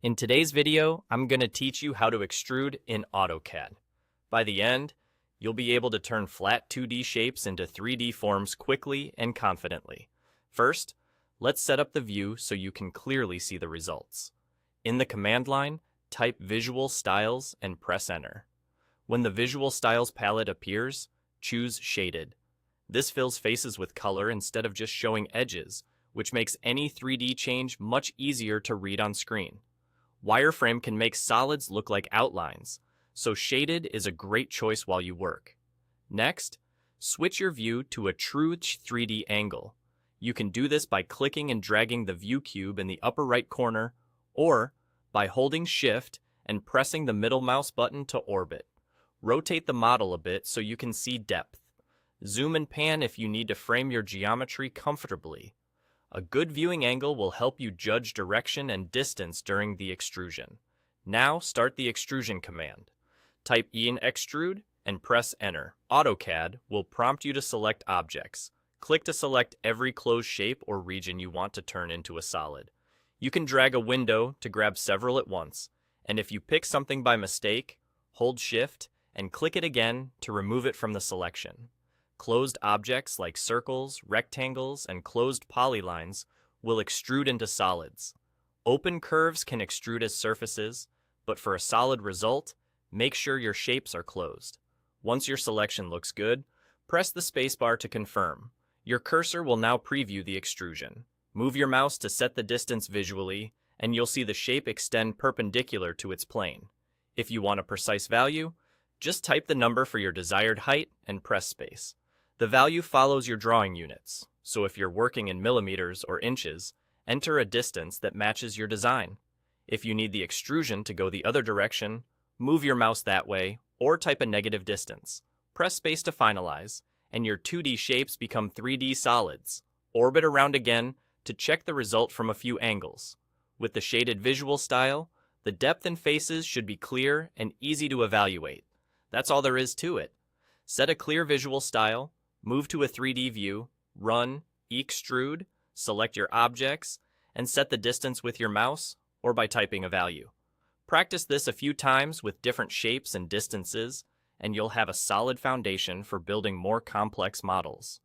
In today's video, I'm going to teach you how to extrude in AutoCAD. By the end, you'll be able to turn flat 2D shapes into 3D forms quickly and confidently. First, let's set up the view so you can clearly see the results. In the command line, type Visual Styles and press Enter. When the Visual Styles palette appears, choose Shaded. This fills faces with color instead of just showing edges, which makes any 3D change much easier to read on screen. Wireframe can make solids look like outlines, so shaded is a great choice while you work. Next, switch your view to a true 3D angle. You can do this by clicking and dragging the view cube in the upper right corner, or by holding Shift and pressing the middle mouse button to orbit. Rotate the model a bit so you can see depth. Zoom and pan if you need to frame your geometry comfortably. A good viewing angle will help you judge direction and distance during the extrusion. Now start the extrusion command. Type E in Extrude and press Enter. AutoCAD will prompt you to select objects. Click to select every closed shape or region you want to turn into a solid. You can drag a window to grab several at once, and if you pick something by mistake, hold Shift and click it again to remove it from the selection. Closed objects like circles, rectangles, and closed polylines will extrude into solids. Open curves can extrude as surfaces, but for a solid result, make sure your shapes are closed. Once your selection looks good, press the spacebar to confirm. Your cursor will now preview the extrusion. Move your mouse to set the distance visually, and you'll see the shape extend perpendicular to its plane. If you want a precise value, just type the number for your desired height and press space. The value follows your drawing units, so if you're working in millimeters or inches, enter a distance that matches your design. If you need the extrusion to go the other direction, move your mouse that way or type a negative distance. Press space to finalize, and your 2D shapes become 3D solids. Orbit around again to check the result from a few angles. With the shaded visual style, the depth in faces should be clear and easy to evaluate. That's all there is to it. Set a clear visual style, move to a 3D view, run, extrude, select your objects, and set the distance with your mouse or by typing a value. Practice this a few times with different shapes and distances, and you'll have a solid foundation for building more complex models.